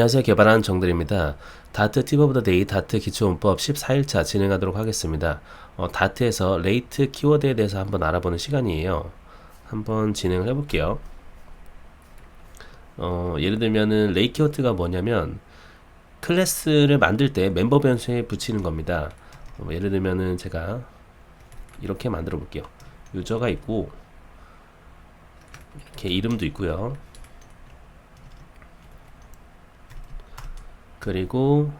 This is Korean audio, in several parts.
안녕하세요. 개발하는 정들입니다. 다트 팁 오브 더 데이 다트 기초문법 14일차 진행하도록 하겠습니다. 다트에서 레이트 키워드에 대해서 한번 알아보는 시간이에요. 한번 진행을 해볼게요. 예를 들면은 레이트 키워드가 뭐냐면 클래스를 만들 때 멤버 변수에 붙이는 겁니다. 예를 들면은 제가 이렇게 만들어 볼게요. 유저가 있고 이렇게 이름도 있고요. 그리고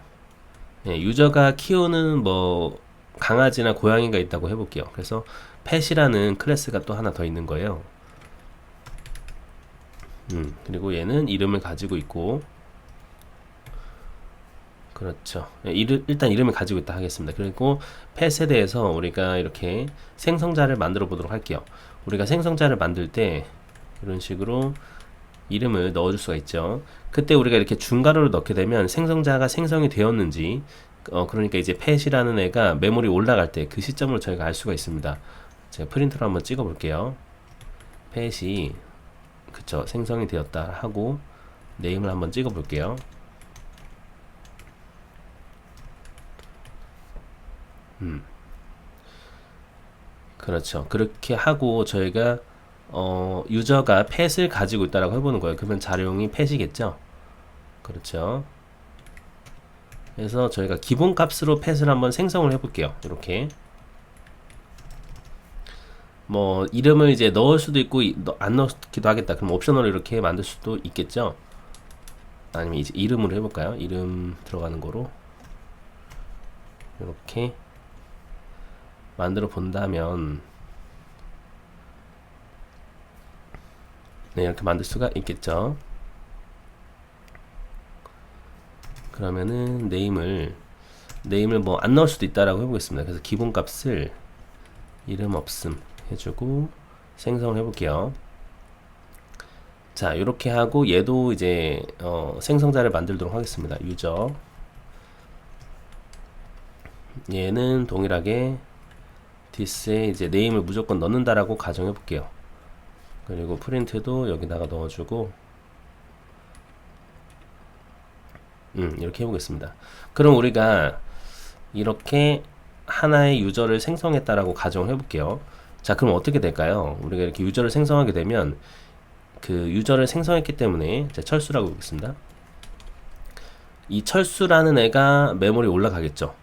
유저가 키우는 뭐 강아지나 고양이가 있다고 해볼게요. 그래서 펫이라는 클래스가 또 하나 더 있는 거예요. 그리고 얘는 이름을 가지고 있고, 그렇죠. 일단 이름을 가지고 있다 하겠습니다. 그리고 펫에 대해서 우리가 이렇게 생성자를 만들어 보도록 할게요. 우리가 생성자를 만들 때 이런 식으로 이름을 넣어줄 수가 있죠. 그때 우리가 이렇게 중괄호를 넣게 되면 생성자가 생성이 되었는지, 그러니까 이제 펫이라는 애가 메모리 올라갈 때 그 시점으로 저희가 알 수가 있습니다. 제가 프린트로 한번 찍어 볼게요. 펫이 그쵸, 생성이 되었다 하고 네임을 한번 찍어 볼게요. 그렇죠. 그렇게 하고 저희가 유저가 펫을 가지고 있다라고 해보는 거예요. 그러면 자료용이 펫이겠죠. 그렇죠. 그래서 저희가 기본 값으로 펫을 한번 생성을 해볼게요. 이렇게 뭐 이름을 이제 넣을 수도 있고 안 넣기도 하겠다. 그럼 옵셔널로 이렇게 만들 수도 있겠죠. 아니면 이제 이름으로 해볼까요? 이름 들어가는 거로 이렇게 만들어 본다면 네, 이렇게 만들 수가 있겠죠. 그러면은 네임을 뭐 안 넣을 수도 있다라고 해보겠습니다. 그래서 기본 값을 이름 없음 해주고 생성을 해볼게요. 자, 이렇게 하고 얘도 이제 생성자를 만들도록 하겠습니다. 유저 얘는 동일하게 this에 이제 네임을 무조건 넣는다라고 가정해 볼게요. 그리고 프린트도 여기다가 넣어주고 이렇게 해보겠습니다. 그럼 우리가 이렇게 하나의 유저를 생성했다라고 가정을 해볼게요. 자, 그럼 어떻게 될까요? 우리가 이렇게 유저를 생성하게 되면 그 유저를 생성했기 때문에 제가 철수라고 보겠습니다. 이 철수라는 애가 메모리에 올라가겠죠.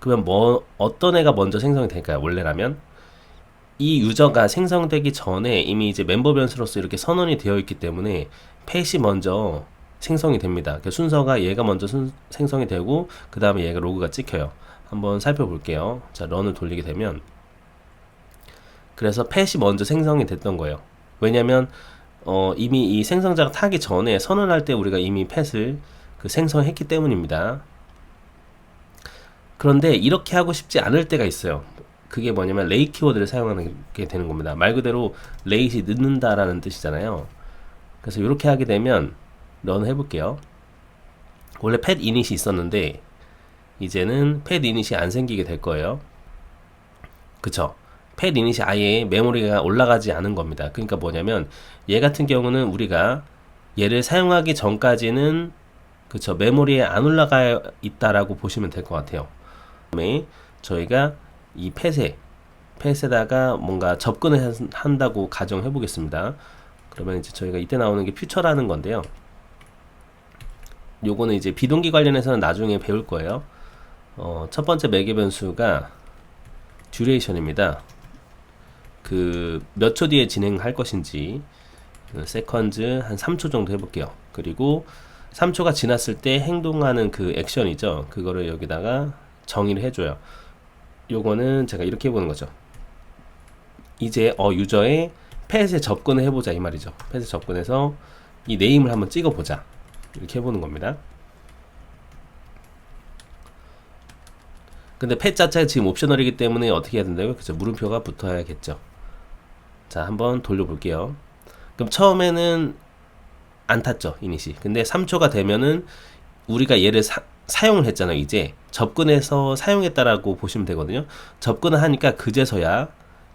그러면 뭐 어떤 애가 먼저 생성이 될까요? 원래라면 이 유저가 생성되기 전에 이미 이제 멤버 변수로서 이렇게 선언이 되어 있기 때문에 펫이 먼저 생성이 됩니다. 그 순서가 얘가 먼저 생성이 되고 그 다음에 얘가 로그가 찍혀요. 한번 살펴볼게요. 자, 런을 돌리게 되면 그래서 펫이 먼저 생성이 됐던 거예요. 왜냐면 이미 이 생성자가 타기 전에 선언할 때 우리가 이미 펫을 생성했기 때문입니다. 그런데 이렇게 하고 싶지 않을 때가 있어요. 그게 뭐냐면 레이 키워드를 사용하게 되는 겁니다. 말 그대로 레이시 넣는다라는 뜻이잖아요. 그래서 이렇게 하게 되면 런 해볼게요. 원래 펫 이닛이 있었는데 이제는 펫 이닛이 안 생기게 될 거예요. 그쵸? 펫 이닛이 아예 메모리가 올라가지 않은 겁니다. 그러니까 뭐냐면 얘 같은 경우는 우리가 얘를 사용하기 전까지는 그쵸, 메모리에 안 올라가 있다라고 보시면 될 것 같아요. 그다음에 저희가 이 펫에다가 뭔가 접근을 한다고 가정해 보겠습니다. 그러면 이제 저희가 이때 나오는 게 퓨처라는 건데요. 요거는 이제 비동기 관련해서는 나중에 배울 거예요. 첫 번째 매개 변수가 듀레이션입니다. 그 몇 초 뒤에 진행할 것인지 세컨즈 한 3초 정도 해볼게요. 그리고 3초가 지났을 때 행동하는 그 액션이죠. 그거를 여기다가 정의를 해줘요. 요거는 제가 이렇게 해보는 거죠. 이제 유저의 펫에 접근을 해보자 이 말이죠. 펫에 접근해서 이 네임을 한번 찍어보자 이렇게 해보는 겁니다. 근데 펫 자체가 지금 옵셔널이기 때문에 어떻게 해야 된다고요? 그죠? 물음표가 붙어야겠죠. 자, 한번 돌려볼게요. 그럼 처음에는 안 탔죠, 이닛이. 근데 3초가 되면은 우리가 얘를 사용을 했잖아요. 이제 접근해서 사용했다라고 보시면 되거든요. 접근을 하니까 그제서야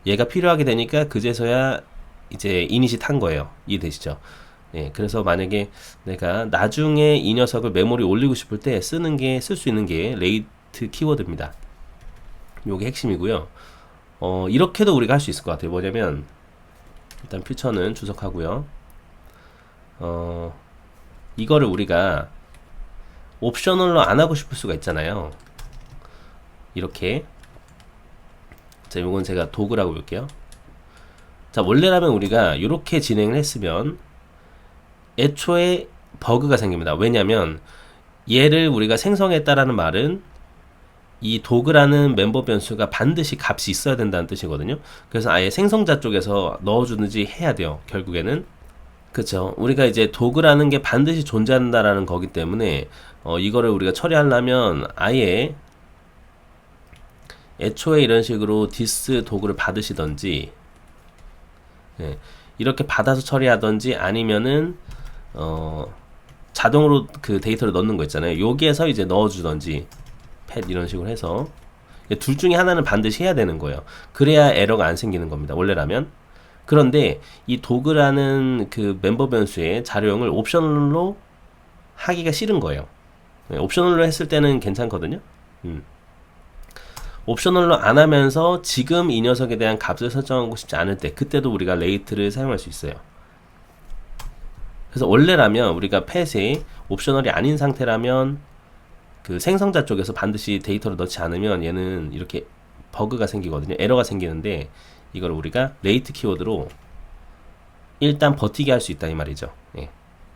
얘가 필요하게 되니까 그제서야 이제 이닛이 탄 거예요. 이해되시죠? 예, 그래서 만약에 내가 나중에 이 녀석을 메모리 올리고 싶을 때 쓸 수 있는 게 레이트 키워드입니다. 요게 핵심이고요. 이렇게도 우리가 할 수 있을 것 같아요. 뭐냐면 일단 퓨처는 주석하고요. 이거를 우리가 옵셔널로 안 하고 싶을 수가 있잖아요. 이렇게. 자, 이건 제가 도구라고 볼게요. 자, 원래라면 우리가 이렇게 진행을 했으면 애초에 버그가 생깁니다. 왜냐면 얘를 우리가 생성했다라는 말은 이 도그라는 멤버 변수가 반드시 값이 있어야 된다는 뜻이거든요. 그래서 아예 생성자 쪽에서 넣어주든지 해야 돼요. 결국에는. 그쵸. 우리가 이제 도그라는 게 반드시 존재한다라는 거기 때문에 이거를 우리가 처리하려면 아예 애초에 이런 식으로 디스 도구를 받으시던지, 예, 이렇게 받아서 처리하던지 아니면은 자동으로 그 데이터를 넣는 거 있잖아요. 여기에서 이제 넣어주던지 팻 이런 식으로 해서 둘 중에 하나는 반드시 해야 되는 거예요. 그래야 에러가 안 생기는 겁니다. 원래라면. 그런데 이 도그라는 그 멤버 변수의 자료형을 옵션으로 하기가 싫은 거예요. 예, 옵셔널로 했을 때는 괜찮거든요. 옵셔널로 안 하면서 지금 이 녀석에 대한 값을 설정하고 싶지 않을 때 그때도 우리가 레이트를 사용할 수 있어요. 그래서 원래라면 우리가 팻이 옵셔널이 아닌 상태라면 그 생성자 쪽에서 반드시 데이터를 넣지 않으면 얘는 이렇게 버그가 생기거든요. 에러가 생기는데 이걸 우리가 레이트 키워드로 일단 버티게 할 수 있다 이 말이죠. 예.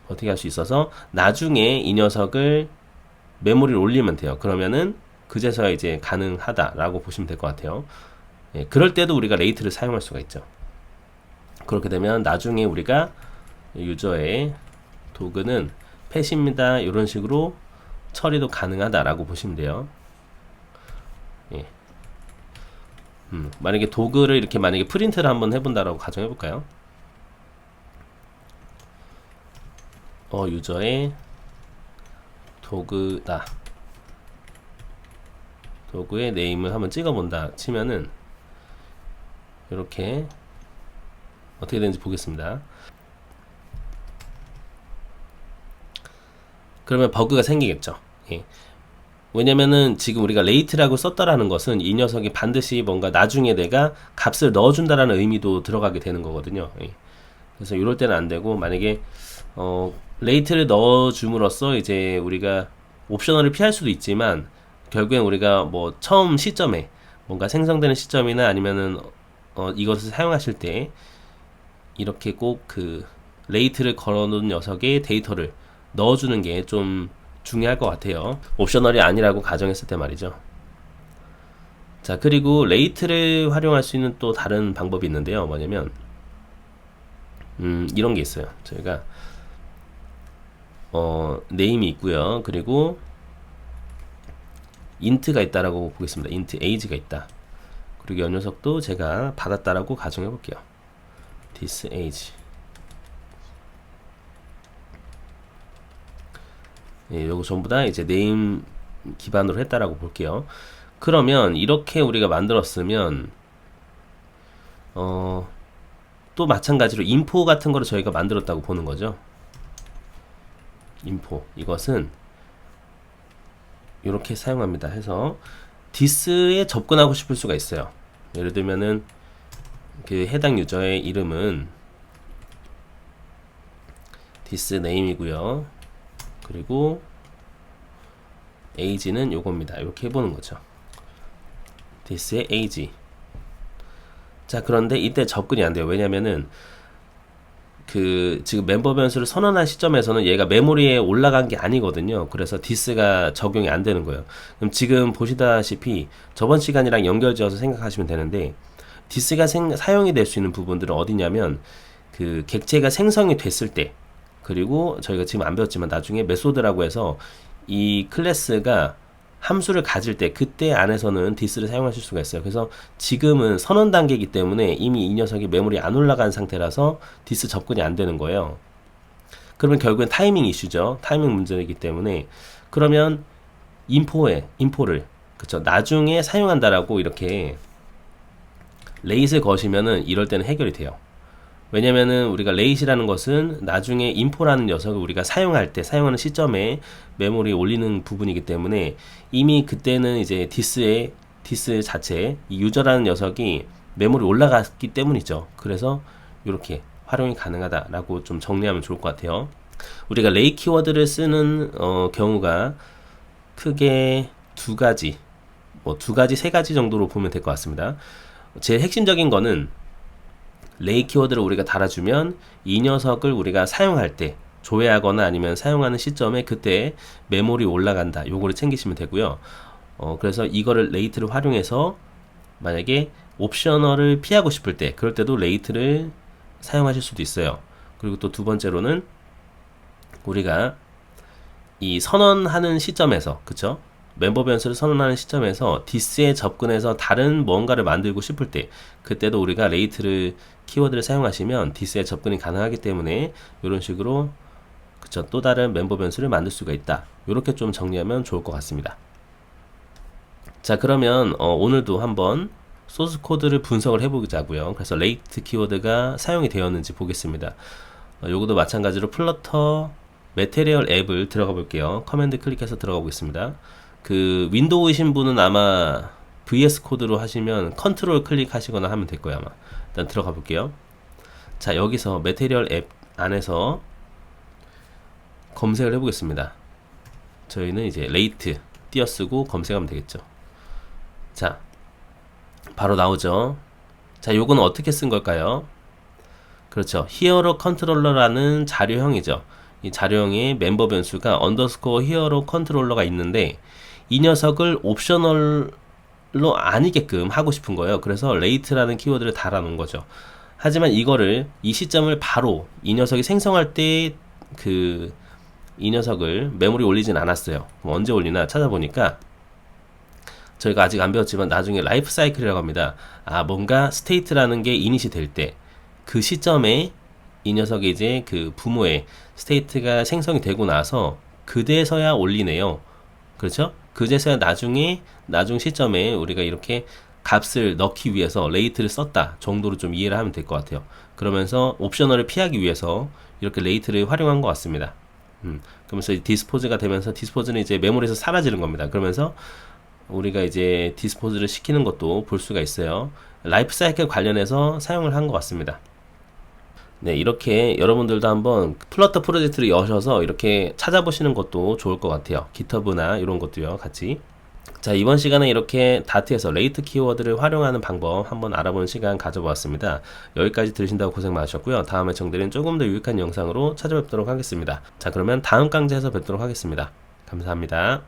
버티게 할 수 있어서 나중에 이 녀석을 메모리를 올리면 돼요. 그러면은 그제서야 이제 가능하다라고 보시면 될 것 같아요. 예, 그럴 때도 우리가 레이트를 사용할 수가 있죠. 그렇게 되면 나중에 우리가 유저의 도구는 팻입니다. 이런 식으로 처리도 가능하다라고 보시면 돼요. 예. 만약에 도구를 이렇게 만약에 프린트를 한번 해본다라고 가정해 볼까요? 유저의 도구다. 도구의 네임을 한번 찍어본다 치면은 이렇게 어떻게 되는지 보겠습니다. 그러면 버그가 생기겠죠. 예. 왜냐면은 지금 우리가 레이트라고 썼다라는 것은 이 녀석이 반드시 뭔가 나중에 내가 값을 넣어준다라는 의미도 들어가게 되는 거거든요. 예. 그래서 이럴 때는 안 되고 만약에 레이트를 넣어줌으로써 이제 우리가 옵셔널을 피할 수도 있지만 결국엔 우리가 뭐 처음 시점에 뭔가 생성되는 시점이나 아니면은 이것을 사용하실 때 이렇게 꼭 그 레이트를 걸어놓은 녀석의 데이터를 넣어주는 게 좀 중요할 것 같아요. 옵셔널이 아니라고 가정했을 때 말이죠. 자, 그리고 레이트를 활용할 수 있는 또 다른 방법이 있는데요. 뭐냐면 이런 게 있어요. 저희가 네임이 있고요. 그리고 인트가 있다라고 보겠습니다. 인트 age가 있다. 그리고 이 녀석도 제가 받았다라고 가정해 볼게요. this age. 예, 요거 전부 다 이제 네임 기반으로 했다라고 볼게요. 그러면 이렇게 우리가 만들었으면 또 마찬가지로 인포 같은 거를 저희가 만들었다고 보는 거죠. 인포 이것은 이렇게 사용합니다. 해서 this에 접근하고 싶을 수가 있어요. 예를 들면은 그 해당 유저의 이름은 this name이고요. 그리고 age는 요겁니다. 이렇게 해보는 거죠. this의 age. 자, 그런데 이때 접근이 안 돼요. 왜냐면은 그 지금 멤버 변수를 선언한 시점에서는 얘가 메모리에 올라간 게 아니거든요. 그래서 this가 적용이 안 되는 거예요. 그럼 지금 보시다시피 저번 시간이랑 연결지어서 생각하시면 되는데 this가 사용이 될 수 있는 부분들은 어디냐면 그 객체가 생성이 됐을 때 그리고 저희가 지금 안 배웠지만 나중에 메소드라고 해서 이 클래스가 함수를 가질 때 그때 안에서는 this를 사용하실 수가 있어요. 그래서 지금은 선언 단계이기 때문에 이미 이 녀석이 메모리에 안 올라간 상태라서 this 접근이 안 되는 거예요. 그러면 결국엔 타이밍 이슈죠. 타이밍 문제이기 때문에 그러면 인포를 그쵸 나중에 사용한다라고 이렇게 레이스를 거시면은 이럴 때는 해결이 돼요. 왜냐면은 우리가 레이시라는 것은 나중에 인포라는 녀석을 우리가 사용할 때 사용하는 시점에 메모리에 올리는 부분이기 때문에 이미 그때는 이제 디스 자체 이 유저라는 녀석이 메모리 올라갔기 때문이죠. 그래서 이렇게 활용이 가능하다라고 좀 정리하면 좋을 것 같아요. 우리가 레이 키워드를 쓰는 경우가 크게 두 가지, 세 가지 정도로 보면 될 것 같습니다. 제일 핵심적인 거는 레이 키워드를 우리가 달아주면 이 녀석을 우리가 사용할 때 조회하거나 아니면 사용하는 시점에 그때 메모리 올라간다. 요거를 챙기시면 되고요. 그래서 이거를 레이트를 활용해서 만약에 옵셔널을 피하고 싶을 때 그럴 때도 레이트를 사용하실 수도 있어요. 그리고 또 두 번째로는 우리가 이 선언하는 시점에서 그쵸? 멤버 변수를 선언하는 시점에서 디스에 접근해서 다른 뭔가를 만들고 싶을 때 그때도 우리가 레이트를 키워드를 사용하시면 디스에 접근이 가능하기 때문에 이런 식으로 그쵸? 또 다른 멤버 변수를 만들 수가 있다. 이렇게 좀 정리하면 좋을 것 같습니다. 자 그러면 오늘도 한번 소스 코드를 분석을 해보자고요. 그래서 레이트 키워드가 사용이 되었는지 보겠습니다. 요것도 마찬가지로 플러터 매테리얼 앱을 들어가 볼게요. 커맨드 클릭해서 들어가 보겠습니다. 그 윈도우이신 분은 아마 VS 코드로 하시면 컨트롤 클릭하시거나 하면 될 거예요. 아마 일단 들어가 볼게요. 자 여기서 매테리얼 앱 안에서 검색을 해보겠습니다. 저희는 이제 레이트 띄어쓰고 검색하면 되겠죠. 자 바로 나오죠. 자 요거는 어떻게 쓴 걸까요? 그렇죠. 히어로 컨트롤러라는 자료형이죠. 이 자료형의 멤버 변수가 언더스코어 히어로 컨트롤러가 있는데 이 녀석을 옵셔널로 아니게끔 하고 싶은 거예요. 그래서 레이트라는 키워드를 달아 놓은 거죠. 하지만 이거를 이 시점을 바로 이 녀석이 생성할 때 이 녀석을 메모리 올리진 않았어요. 언제 올리나 찾아보니까 저희가 아직 안 배웠지만 나중에 라이프 사이클이라고 합니다. 뭔가 스테이트라는 게 이닛이 될 때 그 시점에 이 녀석이 이제 그 부모의 스테이트가 생성이 되고 나서 그제서야 올리네요. 그렇죠? 그제서야 나중 시점에 우리가 이렇게 값을 넣기 위해서 레이트를 썼다 정도로 좀 이해를 하면 될 것 같아요. 그러면서 옵셔널을 피하기 위해서 이렇게 레이트를 활용한 것 같습니다. 그러면서 디스포즈가 되면서 디스포즈는 이제 메모리에서 사라지는 겁니다. 그러면서 우리가 이제 디스포즈를 시키는 것도 볼 수가 있어요. 라이프 사이클 관련해서 사용을 한 것 같습니다. 네, 이렇게 여러분들도 한번 플러터 프로젝트를 여셔서 이렇게 찾아보시는 것도 좋을 것 같아요. 깃허브나 이런 것도요, 같이. 자, 이번 시간에 이렇게 다트에서 레이트 키워드를 활용하는 방법 한번 알아보는 시간 가져보았습니다. 여기까지 들으신다고 고생 많으셨고요. 다음에 정들은 조금 더 유익한 영상으로 찾아뵙도록 하겠습니다. 자, 그러면 다음 강좌에서 뵙도록 하겠습니다. 감사합니다.